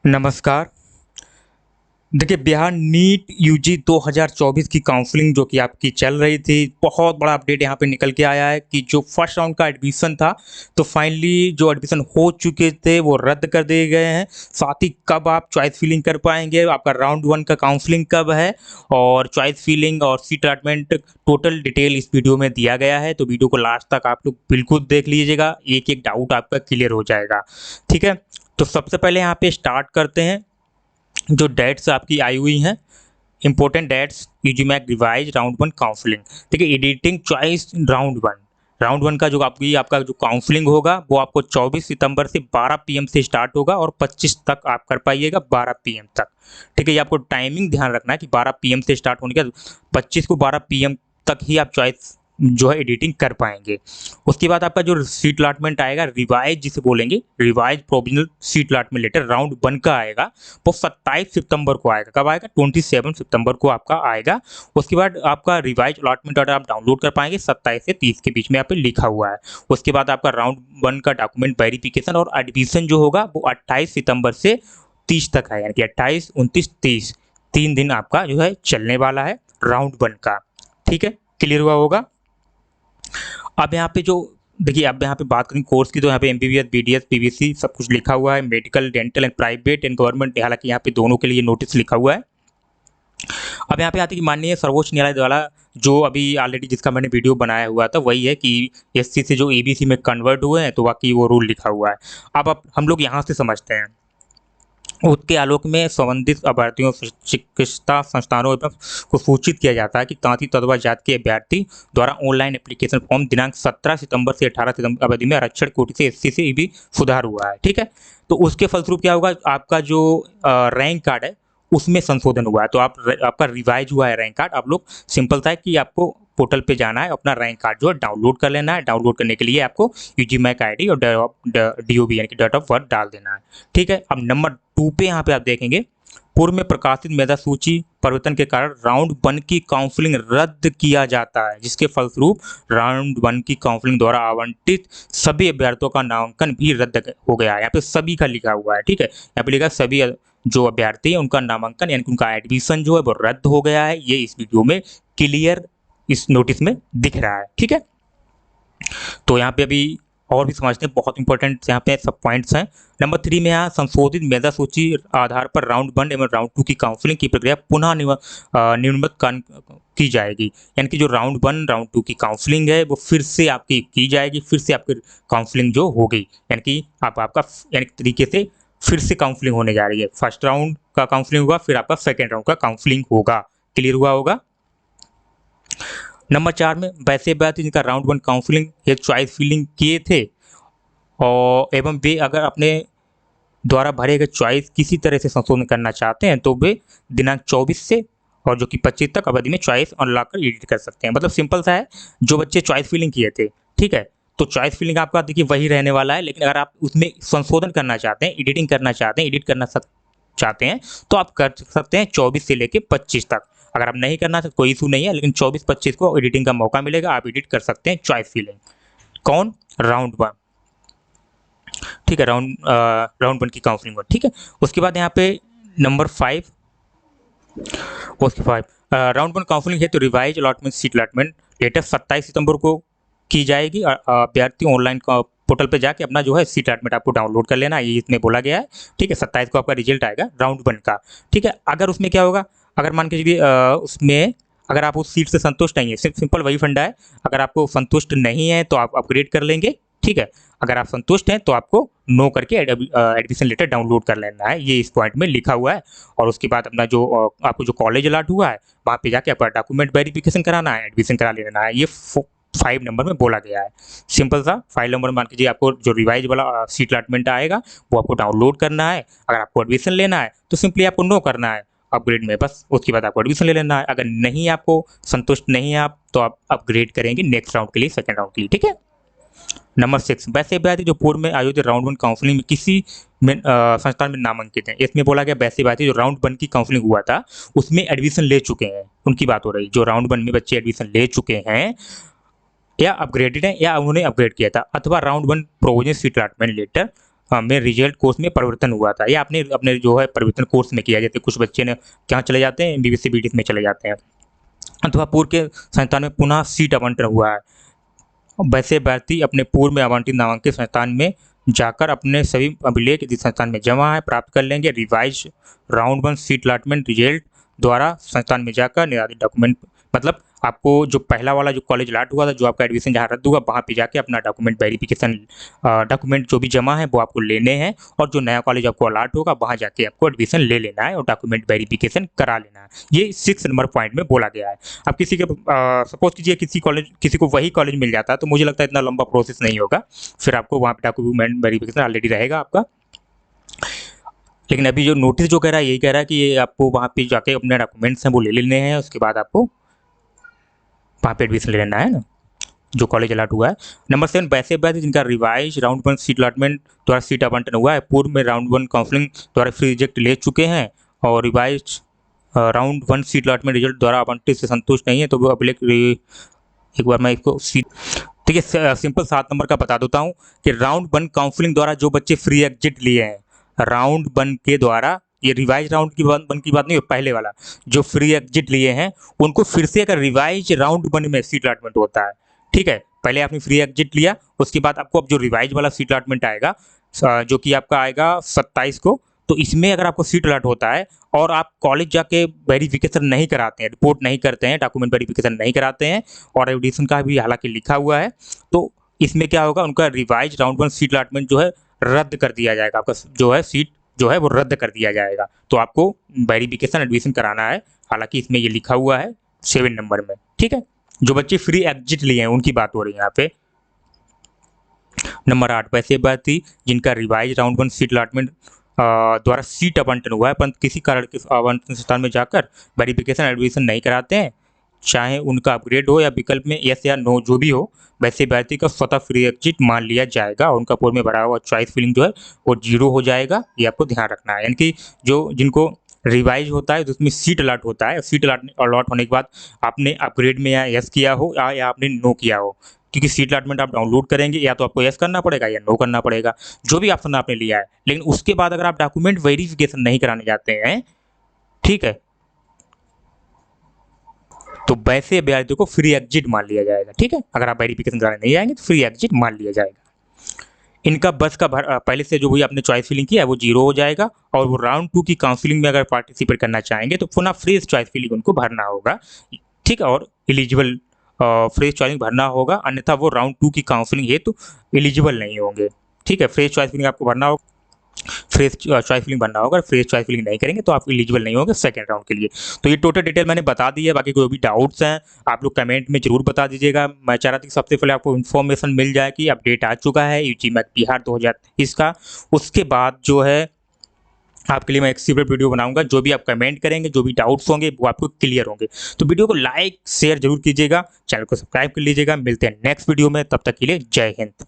नमस्कार। देखिए, Bihar NEET UG 2024 की काउंसलिंग जो कि आपकी चल रही थी, बहुत बड़ा अपडेट यहाँ पे निकल के आया है कि जो फर्स्ट राउंड का एडमिशन था, तो फाइनली जो एडमिशन हो चुके थे, वो रद्द कर दिए गए हैं। साथ ही कब आप चॉइस फिलिंग कर पाएँगे, आपका राउंड 1 का काउंसलिंग कब है और चॉइस फिलिंग और सीट अलॉटमेंट टोटल डिटेल इस वीडियो में दिया गया है। तो वीडियो को लास्ट तक आप लोग बिल्कुल देख लीजिएगा, एक-एक डाउट आपका क्लियर हो जाएगा। ठीक है? तो सबसे पहले यहाँ पे स्टार्ट करते हैं। जो डेट्स आपकी आई हुई हैं, important dates UG MAC revise round 1 counselling. देखिए, एडिटिंग चॉइस राउंड 1 का जो आपका जो काउंसलिंग होगा, वो आपको 24 सितंबर से 12 पीएम से स्टार्ट होगा और 25 तक आप कर पाइएगा, 12 पीएम तक। ठीक है, ये आपको टाइमिंग ध्यान रखना है कि 12 पीएम से स्टार्ट होने के 25 को 12 पीएम तक ही आप चॉइस जो है एडिटिंग कर पाएंगे। उसके बाद आपका जो सीट अलॉटमेंट आएगा, रिवाइज जिसे बोलेंगे, revise provisional seat allotment letter round 1 का आएगा, वो 27 सितंबर को आएगा। कब आएगा? 27 सितंबर को आपका आएगा। उसके बाद आपका रिवाइज अलॉटमेंट ऑर्डर आप डाउनलोड कर पाएंगे, 27 से 30 के बीच में यहाँ पे लिखा हुआ है। उसके बाद आपका राउंड 1 का डॉक्यूमेंट वेरिफिकेशन और एडमिशन जो होगा, वो 28 सितंबर से 30 तक है, यानी कि 28, 29, 30 3 दिन आपका जो है चलने वाला है राउंड 1 का। ठीक है, क्लियर हुआ होगा। अब यहाँ पे जो देखिए, अब यहाँ पे बात करें कोर्स की, तो यहाँ पे एमबीबीएस, बीडीएस, पीवीसी सब कुछ लिखा हुआ है, medical, dental and private and government, हालांकि यहाँ पे दोनों के लिए नोटिस लिखा हुआ है। अब यहाँ पे आते हैं कि माननीय सर्वोच्च न्यायालय द्वारा जो अभी ऑलरेडी जिसका मैंने वीडियो बनाया हुआ था, वही है कि एससी से जो एबीसी में कन्वर्ट हुए हैं, तो बाकी वो रूल लिखा हुआ है। अब हम लोग यहाँ से समझते हैं। उसके आलोक में संबंधित अभ्यर्थियों, चिकित्सा संस्थानों एवं को सूचित किया जाता है कि तांती तदवा जात के अभ्यर्थी द्वारा ऑनलाइन एप्लीकेशन फॉर्म दिनांक 17 सितंबर से 18 सितंबर अवधि में आरक्षण कोटि से एससी से भी सुधार हुआ है। ठीक है, तो उसके फलस्वरूप क्या होगा, आपका जो रैंक कार्ड है उसमें संशोधन हुआ है, तो आपका रिवाइज हुआ है रैंक कार्ड। आप लोग सिंपल था कि आपको पोर्टल पे जाना है, अपना रैंक कार्ड जो है डाउनलोड कर लेना है। डाउनलोड करने के लिए आपको यूजी मैक आईडी और डीओबी यानी कि डेट ऑफ बर्थ डाल देना है। ठीक है, अब नंबर 2 पे यहाँ पे आप देखेंगे, पूर्व में प्रकाशित मेधा सूची परिवर्तन के कारण राउंड 1 की काउंसलिंग रद्द किया जाता है, जिसके फलस्वरूप राउंड 1 की काउंसलिंग द्वारा आवंटित सभी अभ्यर्थियों का नामांकन भी रद्द हो गया है। यहाँ पे सभी का लिखा हुआ है। ठीक है, यहाँ पे लिखा सभी जो अभ्यर्थी है उनका नामांकन यानी कि उनका एडमिशन जो है वो रद्द हो गया है। ये इस वीडियो में क्लियर इस नोटिस में दिख रहा है। ठीक है, तो यहाँ पे अभी और भी समझते हैं, बहुत इंपॉर्टेंट यहाँ पे सब पॉइंट्स हैं। नंबर 3 में यहाँ संशोधित मेधा सूची आधार पर राउंड 1 एवं राउंड 2 की काउंसलिंग की प्रक्रिया पुनः नियमित की जाएगी, यानी कि जो राउंड 1 राउंड 2 की काउंसलिंग है वो फिर से आपकी की जाएगी, फिर से आपकी काउंसलिंग जो हो गई, यानी कि आपका यानी तरीके से फिर से काउंसलिंग होने जा रही है। फर्स्ट राउंड का काउंसलिंग होगा, फिर आपका सेकेंड राउंड का काउंसलिंग होगा। क्लियर हुआ होगा। नंबर 4 में वैसे अभ्यर्थी जिनका राउंड 1 काउंसलिंग हेतु चॉइस फिलिंग किए थे और एवं वे अगर अपने द्वारा भरे गए चॉइस किसी तरह से संशोधन करना चाहते हैं, तो वे दिनांक 24 से और जो कि 25 तक अवधि में चॉइस अनलॉक कर एडिट कर सकते हैं। मतलब सिंपल सा है, जो बच्चे चॉइस फिलिंग किए थे, ठीक है, तो चॉइस फिलिंग आपका देखिए वही रहने वाला है, लेकिन अगर आप उसमें संशोधन करना चाहते हैं, एडिटिंग करना चाहते हैं, एडिट करना चाहते हैं, तो आप कर सकते हैं 24 से लेके 25 तक। अगर आप नहीं करना तो कोई इशू नहीं है, लेकिन 24-25 को एडिटिंग का मौका मिलेगा, आप एडिट कर सकते हैं चॉइस फिलिंग। कौन? राउंड 1। ठीक है, राउंड 1 की काउंसलिंग। ठीक है, उसके बाद यहाँ पे नंबर 5, उसके 5 राउंड 1 काउंसलिंग है तो revise allotment seat allotment letter 27 सितंबर को की जाएगी। अभ्यर्थी ऑनलाइन पोर्टल पे जाके अपना जो है सीट अलॉटमेंट आपको डाउनलोड कर लेना है, ये इसमें बोला गया है। ठीक है, 27 को आपका रिजल्ट आएगा राउंड 1 का। ठीक है, अगर उसमें क्या होगा, अगर मान के चलिए उसमें अगर आप उस सीट से संतुष्ट नहीं है, सिंपल वही फंडा है, अगर आपको संतुष्ट नहीं है तो आप अपग्रेड कर लेंगे। ठीक है, अगर आप संतुष्ट हैं तो आपको नो करके एडमिशन लेटर डाउनलोड कर लेना है, ये इस पॉइंट में लिखा हुआ है। और उसके बाद अपना जो आपको जो कॉलेज अलॉट हुआ है, वहाँ पे जाके आपका डॉक्यूमेंट वेरिफिकेशन कराना है, एडमिशन करा लेना है। ये 5 नंबर में बोला गया है। सिंपल सा 5 नंबर मान कीजिए, आपको जो रिवाइज वाला सीट अलॉटमेंट आएगा वो आपको डाउनलोड करना है। अगर आपको एडमिशन लेना है तो सिंपली आपको नो करना है अपग्रेड में, बस उसके बाद आपको एडमिशन ले लेना है। अगर नहीं, आपको संतुष्ट नहीं है आप, तो आप अपग्रेड करेंगे नेक्स्ट राउंड के लिए, सेकंड राउंड के लिए। ठीक है, नंबर 6 वैसे अभ्यर्थी जो पूर्व में आयोजित राउंड 1 काउंसलिंग में किसी में संस्थान में नामांकित हैं। इसमें बोला गया वैसे अभ्यर्थी जो राउंड 1 की काउंसलिंग हुआ था उसमें एडमिशन ले चुके हैं, उनकी बात हो रही, जो राउंड 1 में बच्चे एडमिशन ले चुके हैं या अपग्रेडेड हैं या उन्होंने अपग्रेड किया था, अथवा round 1 provisional seat allotment letter में रिजल्ट कोर्स में परिवर्तन हुआ था, या आपने अपने जो है परिवर्तन कोर्स में किया, जैसे कुछ बच्चे ने क्या चले जाते हैं, एमबीबीएस बीडीएस में चले जाते हैं, अथवा पूर्व के संस्थान में पुनः सीट आवंटन हुआ है। वैसे अभ्यर्थी अपने पूर्व में आवंटित नामांकित संस्थान में जाकर अपने सभी अभिलेख जिस संस्थान में जमा है प्राप्त कर लेंगे। Revise round 1 seat allotment result द्वारा संस्थान में जाकर निर्धारित डॉक्यूमेंट, मतलब आपको जो पहला वाला जो कॉलेज अलॉट हुआ था, जो आपका एडमिशन जहाँ रद्द हुआ, वहाँ पे जाके अपना डॉक्यूमेंट वेरिफिकेशन, डॉक्यूमेंट जो भी जमा है वो आपको लेने हैं, और जो नया कॉलेज आपको अलॉट होगा वहाँ जाके आपको एडमिशन ले लेना है और डॉक्यूमेंट वेरिफिकेशन करा लेना है। ये 6 नंबर पॉइंट में बोला गया है। अब किसी के सपोज कीजिए किसी को वही कॉलेज मिल जाता है, तो मुझे लगता है इतना लंबा प्रोसेस नहीं होगा, फिर आपको वहाँ पे डॉक्यूमेंट वेरिफिकेशन ऑलरेडी रहेगा आपका। लेकिन अभी जो नोटिस जो कह रहा है, यही कह रहा है कि ये आपको वहाँ पे जाके अपने डॉक्यूमेंट्स हैं वो ले लेने हैं, उसके बाद आपको वहाँ पे एडमिशन ले लेना है ना, जो कॉलेज अलॉट हुआ है। नंबर 7, वैसे अभ्यर्थी जिनका रिवाइज राउंड 1 सीट अलॉटमेंट द्वारा सीट आवंटन हुआ है, पूर्व में राउंड 1 काउंसलिंग द्वारा फ्री रिजेक्ट ले चुके हैं और revise round 1 seat allotment result द्वारा आवंटित से संतुष्ट नहीं है, तो वो अभिलेख एक बार मैं इसको सीट, ठीक है, सिंपल 7 नंबर का बता देता हूँ कि राउंड 1 काउंसलिंग द्वारा जो बच्चे फ्री एग्जिट लिए हैं, राउंड 1 के द्वारा, ये रिवाइज राउंड की बात नहीं है, पहले वाला जो फ्री एग्जिट लिए हैं उनको फिर से अगर रिवाइज राउंड 1 में सीट अलॉटमेंट होता है, ठीक है, पहले आपने फ्री एग्जिट लिया, उसके बाद आपको अब जो रिवाइज वाला सीट अलॉटमेंट आएगा, जो कि आपका आएगा 27 को, तो इसमें अगर आपको सीट अलॉट होता है और आप कॉलेज जाके वेरिफिकेशन नहीं कराते हैं, रिपोर्ट नहीं करते हैं, डॉक्यूमेंट वेरिफिकेशन नहीं कराते हैं, और एडिशन का भी हालांकि लिखा हुआ है, तो इसमें क्या होगा, उनका रिवाइज राउंड 1 सीट अलॉटमेंट जो है रद्द कर दिया जाएगा, आपका जो है सीट जो है वो रद्द कर दिया जाएगा। तो आपको वेरिफिकेशन एडमिशन कराना है, हालांकि इसमें ये लिखा हुआ है 7 नंबर में, ठीक है। जो बच्चे फ्री एग्जिट लिए हैं उनकी बात हो रही है यहाँ पे। नंबर 8, वैसे अभ्यर्थी जिनका रिवाइज राउंड 1 सीट अलॉटमेंट द्वारा सीट आवंटन हुआ है परंतु किसी कारण के आवंटन स्थान में जाकर वेरिफिकेशन एडमिशन नहीं कराते हैं, चाहे उनका अपग्रेड हो या विकल्प में यस या नो जो भी हो, वैसे अभ्यर्थी का स्वतः फ्री एग्जिट मान लिया जाएगा और उनका पूर्व में भरा हुआ चॉइस फिलिंग जो है वो 0 हो जाएगा। ये आपको ध्यान रखना है, यानी कि जो जिनको रिवाइज होता है तो उसमें सीट अलॉट होता है, सीट अलॉट होने के बाद आपने अपग्रेड में या यस किया हो या आपने नो किया हो, क्योंकि सीट अलॉटमेंट आप डाउनलोड करेंगे या तो आपको यस करना पड़ेगा या नो करना पड़ेगा, जो भी ऑप्शन आपने लिया है। लेकिन उसके बाद अगर आप डॉक्यूमेंट वेरिफिकेशन नहीं कराने जाते हैं, ठीक है, तो वैसे अभ्यर्थी को फ्री एग्जिट मान लिया जाएगा, ठीक है। अगर आप वेरिफिकेशन कराने नहीं आएंगे तो फ्री एग्जिट मान लिया जाएगा। इनका बस का पहले से जो भी आपने चॉइस फिलिंग किया है वो 0 हो जाएगा, और वो राउंड 2 की काउंसलिंग में अगर पार्टिसिपेट करना चाहेंगे तो पुनः फ्रेश चॉइस फिलिंग उनको भरना होगा, ठीक है, और एलिजिबल फ्रेश चॉइसिंग भरना होगा, अन्यथा वो राउंड 2 की काउंसलिंग हेतु एलिजिबल नहीं होंगे, ठीक है। फ्रेश चॉइस फिलिंग आपको भरना होगा, फ्रेश चॉइस फिलिंग भरना होगा, फ्रेश चॉइस फिलिंग नहीं करेंगे तो आप एलिजिबल नहीं होंगे सेकंड राउंड के लिए। तो ये टोटल डिटेल मैंने बता दी है, बाकी कोई भी डाउट्स हैं आप लोग कमेंट में जरूर बता दीजिएगा। मैं चाह रहा था कि सबसे पहले आपको इन्फॉर्मेशन मिल जाए कि अपडेट आ चुका है यूजी मैक बिहार 2023 का, उसके बाद जो है आपके लिए मैं एक सेपरेट वीडियो बनाऊंगा, जो भी आप कमेंट करेंगे, जो भी डाउट्स होंगे वो आपको क्लियर होंगे। तो वीडियो को लाइक शेयर जरूर कीजिएगा, चैनल को सब्सक्राइब कर लीजिएगा। मिलते हैं नेक्स्ट वीडियो में, तब तक के लिए जय हिंद।